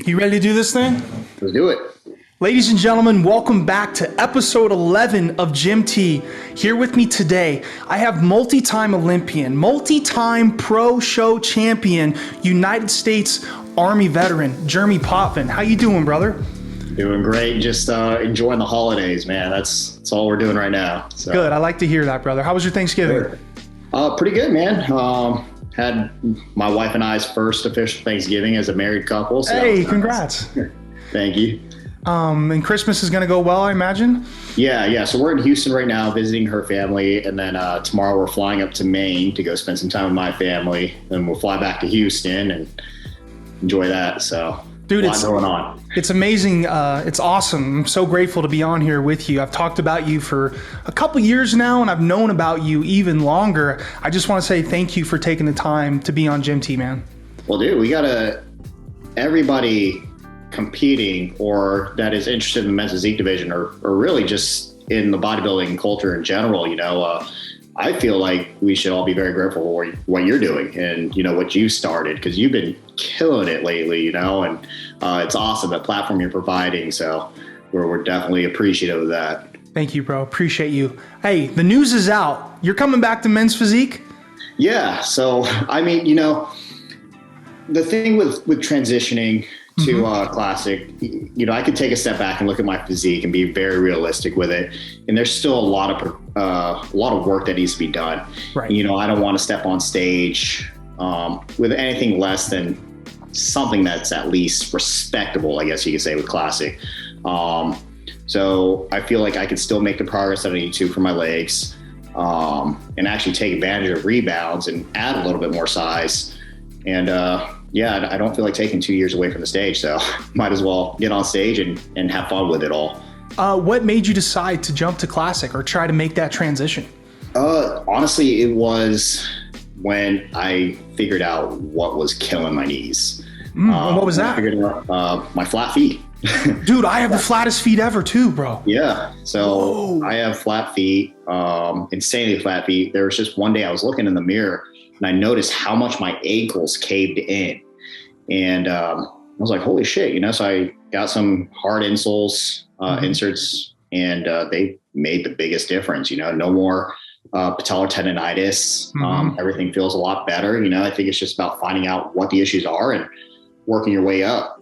You ready to do this thing? Let's do it. Ladies and gentlemen, welcome back to episode 11 of Gym T. Here with me today, I have multi-time Olympian, multi-time pro show champion, United States Army veteran, Jeremy Potvin. How you doing, brother? Doing great. Just enjoying the holidays, man. That's all we're doing right now. So. Good. I like to hear that, brother. How was your Thanksgiving? Pretty good, man. Had my wife and I's first official Thanksgiving as a married couple. So hey, congrats. Thank you. And Christmas is going to go well, I imagine? Yeah. So we're in Houston right now visiting her family. And then tomorrow we're flying up to Maine to go spend some time with my family. Then we'll fly back to Houston and enjoy that. So dude, a lot going on. It's amazing. It's awesome. I'm so grateful to be on here with you. I've talked about you for a couple years now, and I've known about you even longer. I just want to say thank you for taking the time to be on Gym T, man. Well, dude, everybody competing or that is interested in the men's physique division or really just in the bodybuilding culture in general, I feel like we should all be very grateful for what you're doing and, what you started, because you've been killing it lately, and it's awesome, the platform you're providing. So we're definitely appreciative of that. Thank you, bro. Appreciate you. Hey, the news is out. You're coming back to men's physique? Yeah. So, the thing with transitioning to classic, I could take a step back and look at my physique and be very realistic with it. And there's still a lot of work that needs to be done. Right. I don't want to step on stage with anything less than something that's at least respectable, I guess you could say, with classic. So I feel like I could still make the progress that I need to for my legs, and actually take advantage of rebounds and add a little bit more size. And I don't feel like taking 2 years away from the stage, so might as well get on stage and have fun with it all. What made you decide to jump to classic or try to make that transition? Honestly, it was when I figured out what was killing my knees. What was that? I figured out my flat feet. Dude, I have the flattest feet ever too, bro. Yeah. So I have flat feet, insanely flat feet. There was just one day I was looking in the mirror and I noticed how much my ankles caved in. And I was like, holy shit, so I got some hard insoles, inserts, and they made the biggest difference. No more patellar tendonitis. Everything feels a lot better. I think it's just about finding out what the issues are and working your way up.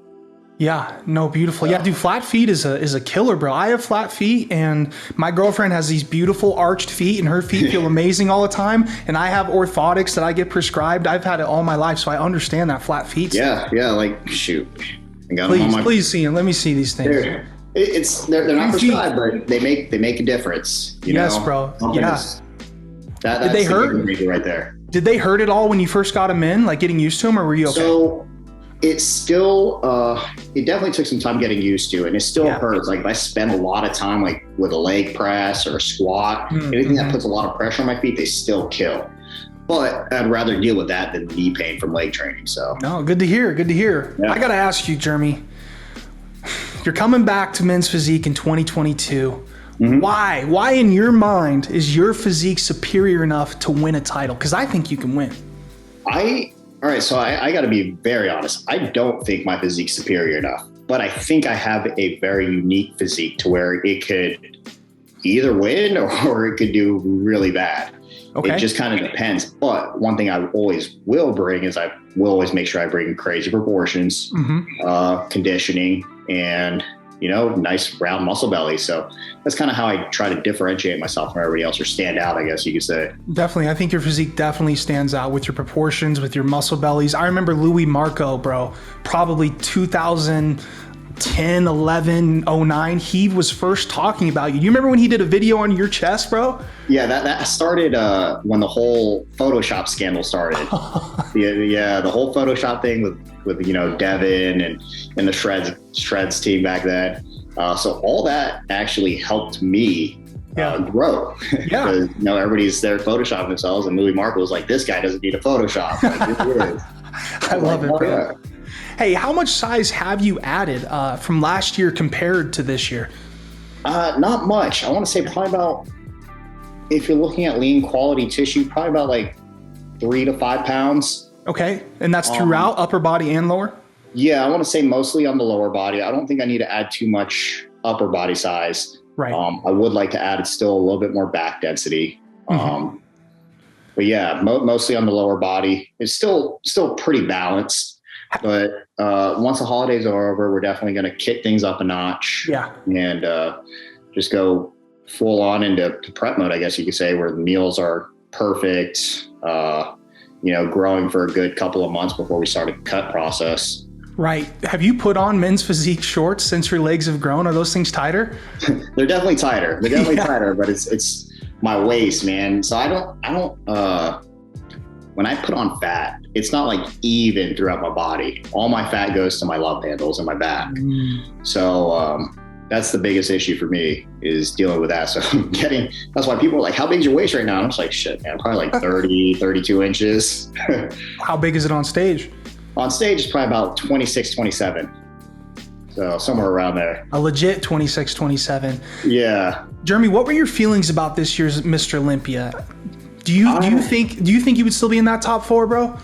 Yeah, no, beautiful. Yeah, dude, flat feet is a killer, bro. I have flat feet, and my girlfriend has these beautiful arched feet, and her feet feel amazing all the time. And I have orthotics that I get prescribed. I've had it all my life, so I understand that flat feet. Yeah, like shoot. I got Please see them. Let me see these things. They're not prescribed, but they make a difference. Yes, bro. Yeah. That's Did they hurt? Right there. Did they hurt at all when you first got them in, like getting used to them, or were you okay? So it's still, it definitely took some time getting used to, and it still hurts. Like if I spend a lot of time like with a leg press or a squat, anything that puts a lot of pressure on my feet, they still kill. But I'd rather deal with that than knee pain from leg training. So no, good to hear. Good to hear. Yeah. I got to ask you, Jeremy, you're coming back to men's physique in 2022. Why in your mind is your physique superior enough to win a title? Because I think you can win. All right, so I got to be very honest. I don't think my physique's superior enough, but I think I have a very unique physique to where it could either win or it could do really bad. Okay. It just kind of depends. But one thing I always will bring is I will always make sure I bring crazy proportions, conditioning, and nice round muscle belly. So that's kind of how I try to differentiate myself from everybody else, or stand out, I guess you could say. Definitely. I think your physique definitely stands out with your proportions, with your muscle bellies. I remember Louis Marco, bro, probably 2010, 11, 09. He was first talking about you. Do you remember when he did a video on your chest, bro? Yeah, that started when the whole Photoshop scandal started. The whole Photoshop thing with Devin and the Shreds team back then. So all that actually helped me grow. Yeah. Because everybody's there photoshopping themselves, and Louis Marco was like, this guy doesn't need a Photoshop. I love it, bro. Hey, how much size have you added from last year compared to this year? Not much. I want to say probably about, if you're looking at lean quality tissue, probably about like 3 to 5 pounds. Okay. And that's throughout upper body and lower? Yeah, I want to say mostly on the lower body. I don't think I need to add too much upper body size. Right. I would like to add still a little bit more back density. But yeah, mostly on the lower body. It's still pretty balanced. But once the holidays are over, we're definitely going to kick things up a notch. Yeah. And just go full on into prep mode, I guess you could say, where the meals are perfect, growing for a good couple of months before we start a cut process. Right. Have you put on men's physique shorts since your legs have grown? Are those things tighter? They're definitely tighter. Tighter, but it's my waist, man. So I don't when I put on fat, it's not like even throughout my body. All my fat goes to my love handles and my back. So that's the biggest issue for me, is dealing with that. So that's why people are like, how big is your waist right now? And I'm just like, shit, man, probably like 30, 32 inches. How big is it on stage? On stage, it's probably about 26, 27. So somewhere around there. A legit 26, 27. Yeah. Jeremy, what were your feelings about this year's Mr. Olympia? Do you think you would still be in that top 4, bro?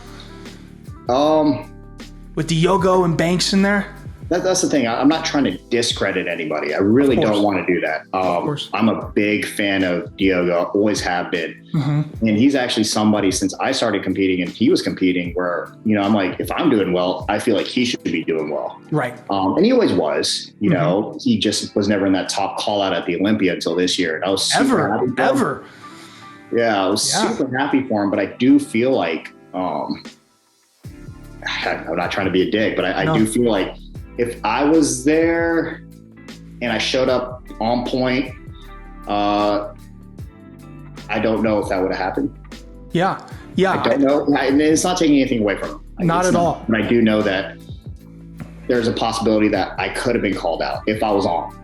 With Diogo and Banks in there? That's the thing. I'm not trying to discredit anybody. I really don't want to do that. Of course. I'm a big fan of Diogo, always have been. And he's actually somebody, since I started competing and he was competing, where, I'm like, if I'm doing well, I feel like he should be doing well. Right. And he always was, he just was never in that top call out at the Olympia until this year. And I was super happy for him. Yeah, I was super happy for him, but I do feel like, I'm not trying to be a dick, but I do feel like, if I was there and I showed up on point, I don't know if that would have happened. Yeah. I don't know. And it's not taking anything away from him. Not at all. But I do know that there's a possibility that I could have been called out if I was on.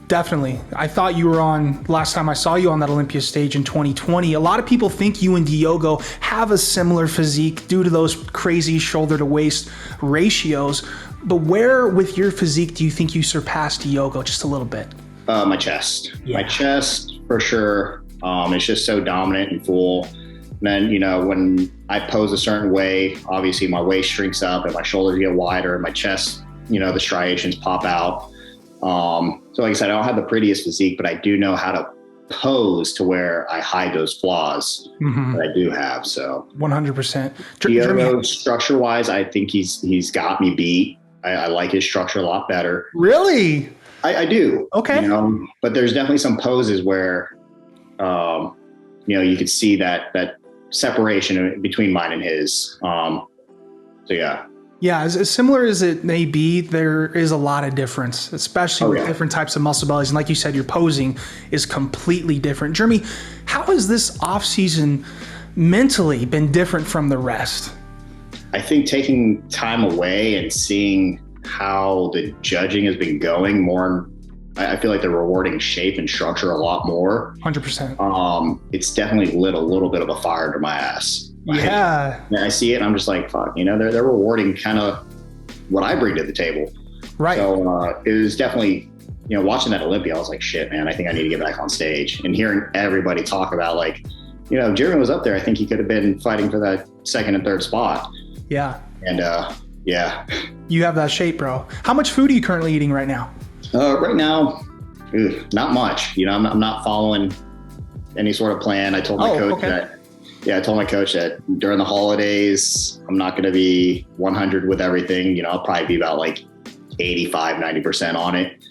Definitely. I thought you were on last time I saw you on that Olympia stage in 2020. A lot of people think you and Diogo have a similar physique due to those crazy shoulder to waist ratios. But where with your physique do you think you surpassed Diogo just a little bit? My chest. Yeah. My chest, for sure. It's just so dominant and full. And then, when I pose a certain way, obviously my waist shrinks up and my shoulders get wider and my chest, the striations pop out. So like I said, I don't have the prettiest physique, but I do know how to pose to where I hide those flaws that I do have. So 100%. Diogo, structure wise, I think he's got me beat. I like his structure a lot better. Really? I do. Okay. But there's definitely some poses where, you could see that separation between mine and his. So yeah. Yeah, as similar as it may be, there is a lot of difference, especially with different types of muscle bellies. And like you said, your posing is completely different. Jeremy, how has this off season mentally been different from the rest? I think taking time away and seeing how the judging has been going more, I feel like they're rewarding shape and structure a lot more. 100%. It's definitely lit a little bit of a fire under my ass. Yeah. And I see it and I'm just like, fuck, they're rewarding kind of what I bring to the table. Right. So it was definitely, watching that Olympia, I was like, shit, man, I think I need to get back on stage. And hearing everybody talk about like, Jeremy was up there. I think he could have been fighting for that second and third spot. Yeah. And yeah. You have that shape, bro. How much food are you currently eating right now? Right now, not much. I'm not following any sort of plan. I told my coach that during the holidays, I'm not going to be 100 with everything. I'll probably be about like 85, 90% on it.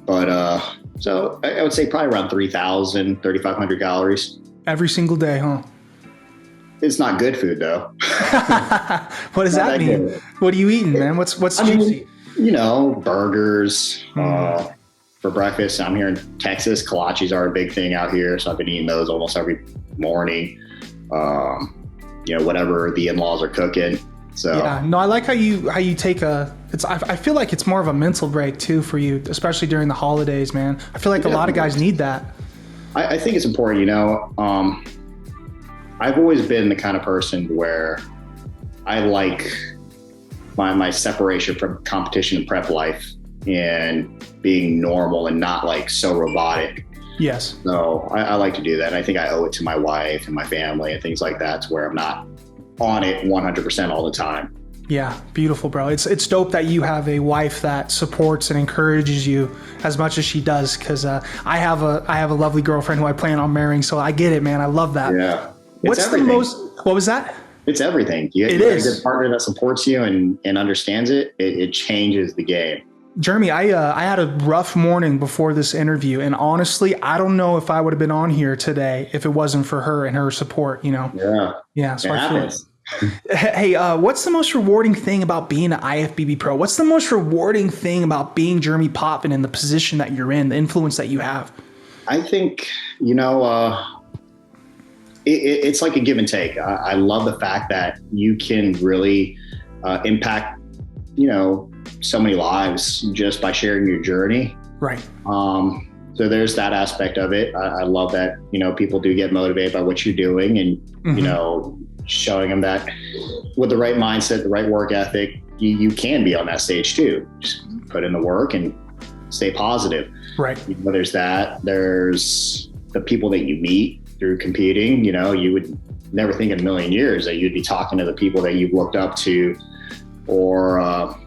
But so I would say probably around 3,000, 3,500 calories. Every single day, huh? It's not good food though. What does that mean? Good. What are you eating, man? What's juicy? Burgers for breakfast. I'm here in Texas. Kolaches are a big thing out here. So I've been eating those almost every morning. Whatever the in-laws are cooking. So yeah, no, I like how you take I feel like it's more of a mental break too for you, especially during the holidays, man. I feel like a lot of guys need that. I think it's important, I've always been the kind of person where I like my separation from competition and prep life and being normal and not like so robotic. Yes. So I like to do that. And I think I owe it to my wife and my family and things like that, to where I'm not on it 100% all the time. Yeah, beautiful, bro. It's dope that you have a wife that supports and encourages you as much as she does. Because I have a lovely girlfriend who I plan on marrying, so I get it, man. I love that. Yeah. What's everything. What was that? It's everything. You have a good partner that supports you and understands it. It changes the game. Jeremy, I had a rough morning before this interview, and honestly, I don't know if I would have been on here today if it wasn't for her and her support. Yeah. So I feel it. Hey, what's the most rewarding thing about being an IFBB pro? What's the most rewarding thing about being Jeremy Potvin in the position that you're in, the influence that you have? I think, it's like a give and take. I love the fact that you can really impact, so many lives just by sharing your journey. Right. So there's that aspect of it. I love that, people do get motivated by what you're doing and, showing them that with the right mindset, the right work ethic, you can be on that stage too. Just put in the work and stay positive. Right. There's that. There's the people that you meet through competing. You would never think in a million years that you'd be talking to the people that you've looked up to, or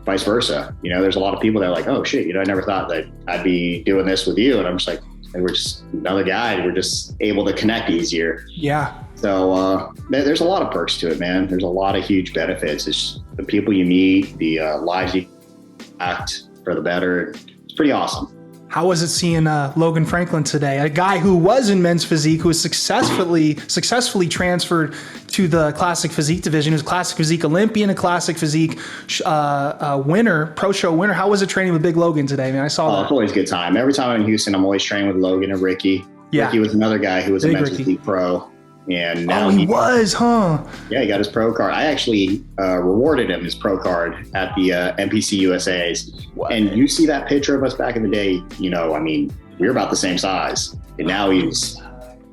vice versa. There's a lot of people that are like, oh shit, I never thought that I'd be doing this with you. And I'm just like, and we're just another guy. We're just able to connect easier. Yeah. So there's a lot of perks to it, man. There's a lot of huge benefits. It's the people you meet, the lives you act for the better. It's pretty awesome. How was it seeing Logan Franklin today? A guy who was in men's physique, who was successfully transferred to the classic physique division. He was a classic physique Olympian, a classic physique winner, pro show winner. How was it training with Big Logan today, man? I saw that. It's always a good time. Every time I'm in Houston, I'm always training with Logan and Ricky. Yeah. Ricky was another guy who was Big a men's Ricky. physique pro. And now he was, huh? Yeah, he got his pro card. I actually rewarded him his pro card at the NPC USA's. What? And you see that picture of us back in the day, we were about the same size. And now he's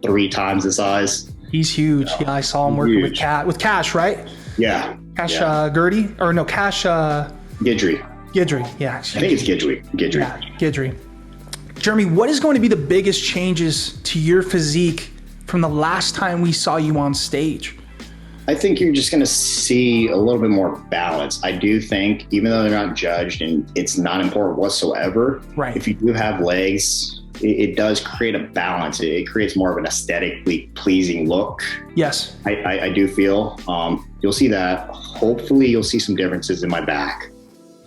3 times the size. He's huge. Yeah, I saw him working with Cash, right? Yeah. Cash Gertie? Or no, Cash... Gidry. Yeah. I think it's Gidry. Yeah, Gidry. Jeremy, what is going to be the biggest changes to your physique from the last time we saw you on stage? I think you're just going to see a little bit more balance. I do think, even though they're not judged and it's not important whatsoever, right, if you do have legs, it does create a balance. It creates more of an aesthetically pleasing look. Yes. I do feel you'll see that. Hopefully you'll see some differences in my back.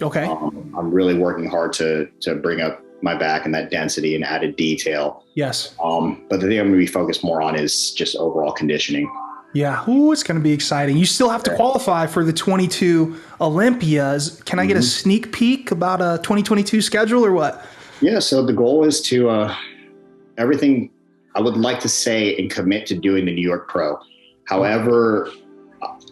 Okay. I'm really working hard to bring up my back and that density and added detail. Yes. But the thing I'm going to be focused more on is just overall conditioning. Yeah. Ooh, it's going to be exciting. You still have to qualify for the 22 Olympias. Can I get a sneak peek about a 2022 schedule or what? Yeah. So the goal is to everything I would like to say and commit to doing the New York Pro. However,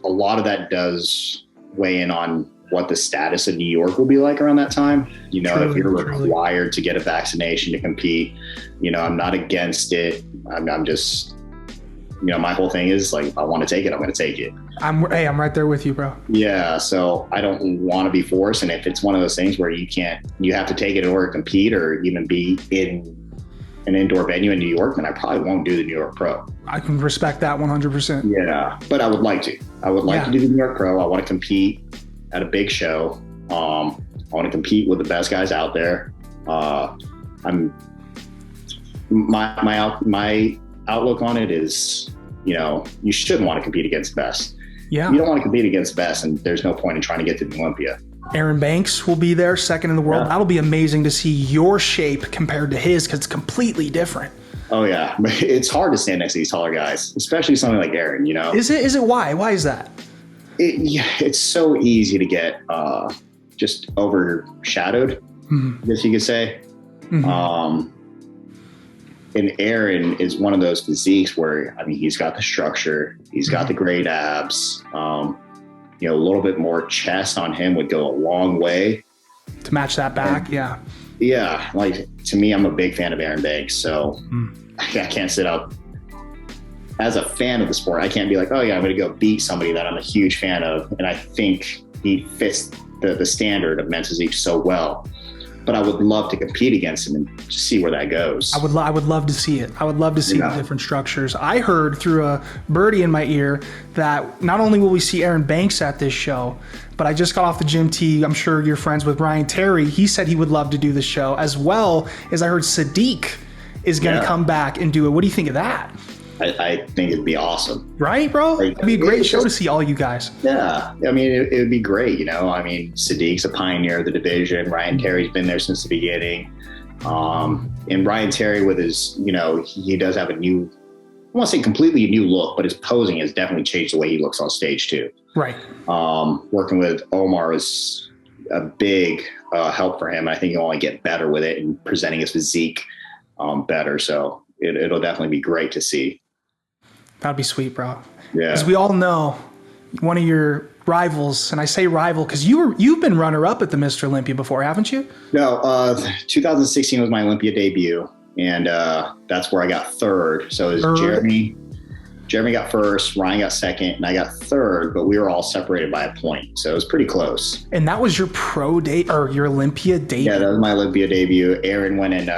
a lot of that does weigh in on what the status of New York will be like around that time. If you're required to get a vaccination to compete, I'm not against it. I'm just, my whole thing is like, if I want to take it, I'm going to take it. I'm right there with you, bro. Yeah. So I don't want to be forced. And if it's one of those things where you have to take it in order to compete or even be in an indoor venue in New York, then I probably won't do the New York Pro. I can respect that 100%. Yeah. But I would like to. I would like to do the New York Pro. I want to compete at a big show. I want to compete with the best guys out there. My outlook on it is, you shouldn't want to compete against the best. Yeah. You don't want to compete against the best, and there's no point in trying to get to the Olympia. Aaron Banks will be there, second in the world. Yeah. That'll be amazing to see your shape compared to his, because it's completely different. Oh yeah, it's hard to stand next to these taller guys, especially something like Aaron. Is it? Why? Why is that? It's so easy to get just overshadowed, I guess you could say. Mm-hmm. And Aaron is one of those physiques where, he's got the structure, he's got the great abs. A little bit more chest on him would go a long way to match that back. Yeah. Like, to me, I'm a big fan of Aaron Banks, so I can't sit up. As a fan of the sport, I can't be like, oh yeah, I'm going to go beat somebody that I'm a huge fan of. And I think he fits the standard of men's physique so well. Mm-hmm. but I would love to compete against him and just see where that goes. I would love to see it. I would love to see the different structures. I heard through a birdie in my ear that not only will we see Aaron Banks at this show, but I just got off the gym tee. I'm sure you're friends with Ryan Terry. He said he would love to do the show, as well as I heard Physique is going to come back and do it. What do you think of that? I think it'd be awesome. Right, bro? Like, it'd be a great show to see all you guys. Yeah. I mean, it would be great, I mean, Physique's a pioneer of the division. Ryan Terry's been there since the beginning. And Ryan Terry with his, he does have a new, I won't say completely new look, but his posing has definitely changed the way he looks on stage too. Right. Working with Omar is a big help for him. I think he'll only get better with it and presenting his physique better. So it'll definitely be great to see. That'd be sweet, bro. Yeah. As we all know, one of your rivals, and I say rival because you've been runner-up at the Mr. Olympia before, haven't you? No, 2016 was my Olympia debut, and that's where I got third. So it was Jeremy got first, Ryan got second, and I got third, but we were all separated by a point. So it was pretty close. And that was your pro day or your Olympia debut? Yeah, that was my Olympia debut. Aaron went and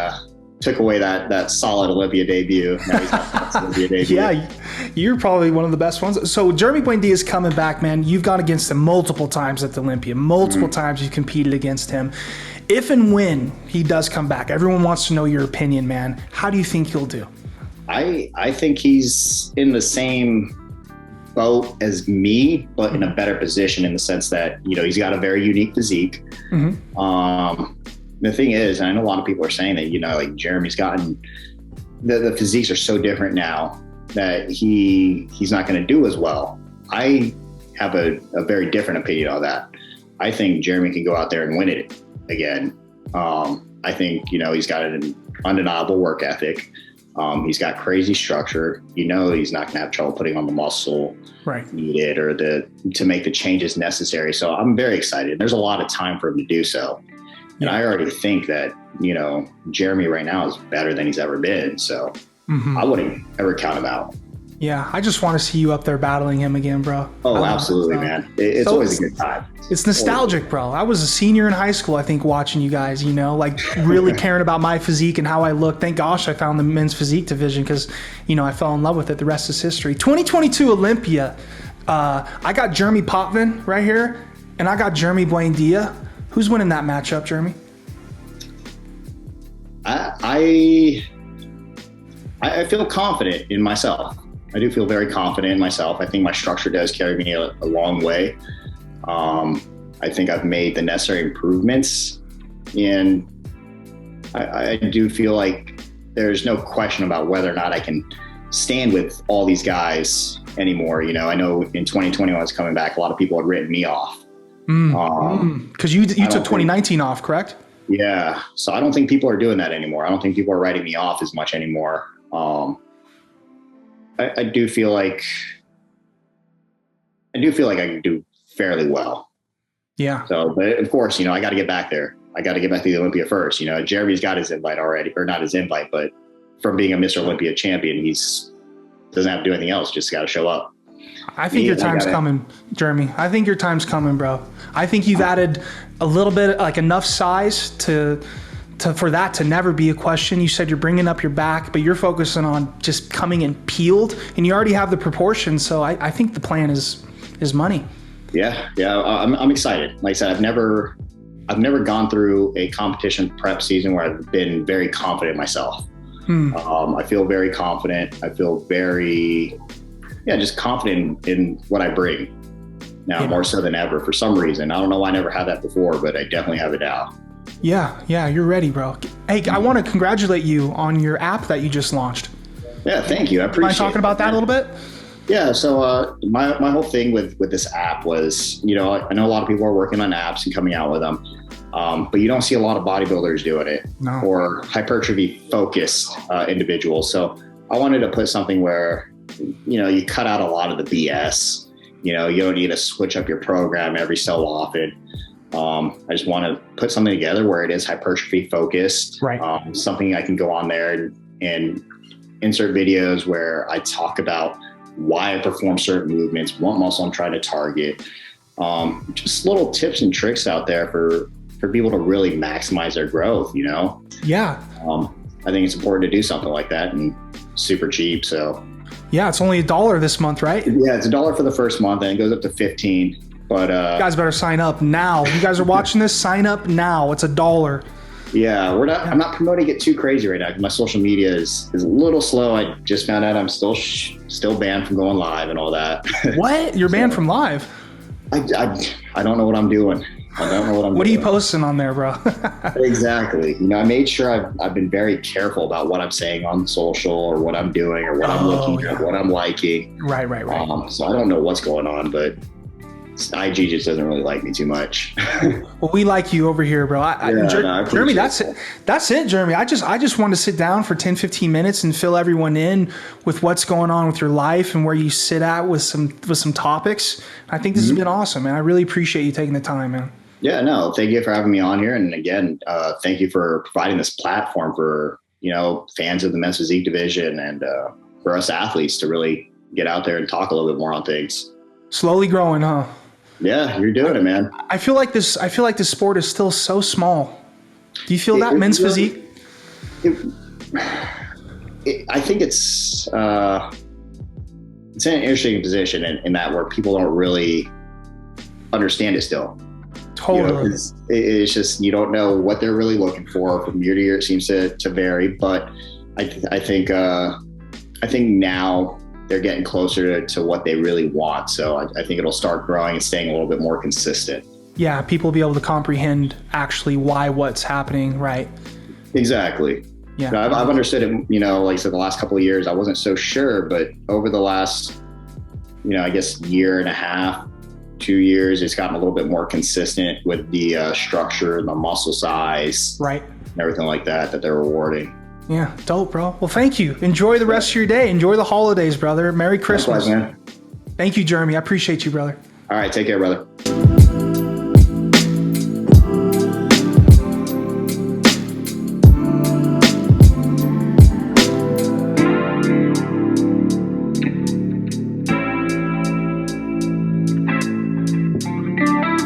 took away that solid Olympia debut. Now he's got Olympia debut. Yeah, you're probably one of the best ones. So Jeremy Buendia is coming back, man. You've gone against him multiple times at the Olympia. Multiple times you've competed against him. If and when he does come back, everyone wants to know your opinion, man. How do you think he'll do? I think he's in the same boat as me, but in a better position in the sense that, he's got a very unique physique. Mm-hmm. The thing is, and I know a lot of people are saying that, like Jeremy's gotten, the physiques are so different now that he's not going to do as well. I have a very different opinion on that. I think Jeremy can go out there and win it again. I think, he's got an undeniable work ethic. He's got crazy structure. He's not going to have trouble putting on the muscle needed or to make the changes necessary. So I'm very excited. There's a lot of time for him to do so. And I already think that, Jeremy right now is better than he's ever been. So I wouldn't ever count him out. Yeah, I just want to see you up there battling him again, bro. Oh, absolutely, man. It's always a good time. It's nostalgic, bro. I was a senior in high school, I think, watching you guys, really caring about my physique and how I look. Thank gosh I found the men's physique division because, I fell in love with it. The rest is history. 2022 Olympia. I got Jeremy Potvin right here, and I got Jeremy Buendia. Who's winning that matchup, Jeremy? I feel confident in myself. I do feel very confident in myself. I think my structure does carry me a long way. I think I've made the necessary improvements, and I do feel like there's no question about whether or not I can stand with all these guys anymore. I know in 2020 when I was coming back, a lot of people had written me off. Because you took 2019 off, correct? Yeah. So I don't think people are doing that anymore. I don't think people are writing me off as much anymore. I do feel like I can do fairly well. Yeah. So, but of course, I got to get back there. I got to get back to the Olympia first. Jeremy's got his invite already, or not his invite, but from being a Mr. Olympia champion, doesn't have to do anything else. Just got to show up. I think your time's coming, Jeremy. I think your time's coming, bro. I think you've added a little bit, like enough size for that to never be a question. You said you're bringing up your back, but you're focusing on just coming in peeled, and you already have the proportions. So I think the plan is money. Yeah. I'm excited. Like I said, I've never gone through a competition prep season where I've been very confident in myself. I feel very confident. I feel very, just confident in what I bring now, more so than ever for some reason. I don't know why I never had that before, but I definitely have it now. Yeah, you're ready, bro. Hey, I want to congratulate you on your app that you just launched. Yeah, thank you. I appreciate it. Mind talking about that a little bit? Yeah, so my whole thing with this app was, I know a lot of people are working on apps and coming out with them, but you don't see a lot of bodybuilders doing it or hypertrophy-focused individuals. So I wanted to put something where, you cut out a lot of the BS. You don't need to switch up your program every so often. I just want to put something together where it is hypertrophy focused, something I can go on there and insert videos where I talk about why I perform certain movements, what muscle I'm trying to target. Just little tips and tricks out there for for people to really maximize their growth, Yeah. I think it's important to do something like that, and super cheap. So yeah, it's only $1 this month, right? Yeah, it's $1 for the first month, and it goes up to 15. But you guys better sign up now. You guys are watching this, sign up now. It's $1. Yeah, I'm not promoting it too crazy right now because my social media is a little slow. I just found out I'm still banned from going live and all that. What? You're banned from live? I don't know what I'm doing. I don't know what I'm doing. What are you posting on there, bro? Exactly. I made sure I've been very careful about what I'm saying on social or what I'm doing or what I'm looking at, what I'm liking. Right. So I don't know what's going on, but IG just doesn't really like me too much. Well, we like you over here, bro. Jeremy, that's it. That's it, Jeremy. I just wanted to sit down for 10, 15 minutes and fill everyone in with what's going on with your life and where you sit at with some topics. I think this has been awesome, man. I really appreciate you taking the time, man. Yeah, no, thank you for having me on here. And again, thank you for providing this platform for, fans of the men's physique division and for us athletes to really get out there and talk a little bit more on things. Slowly growing, huh? Yeah, you're doing it, man. I feel like this sport is still so small. Do you feel that men's physique? I think it's in an interesting position in that where people don't really understand it still. Totally. It's just, you don't know what they're really looking for from year to year. It seems to vary, but I think now they're getting closer to what they really want. So I think it'll start growing and staying a little bit more consistent. Yeah, people will be able to comprehend actually what's happening, right? Exactly. Yeah, I've understood it, like I said, the last couple of years, I wasn't so sure, but over the last, I guess year and a half, 2 years, it's gotten a little bit more consistent with the structure, the muscle size, right, and everything like that they're rewarding. Yeah, dope, bro. Well, thank you. Enjoy the rest of your day. Enjoy the holidays, brother. Merry Christmas. Likewise, man. Thank you, Jeremy. I appreciate you, brother. All right, take care, brother.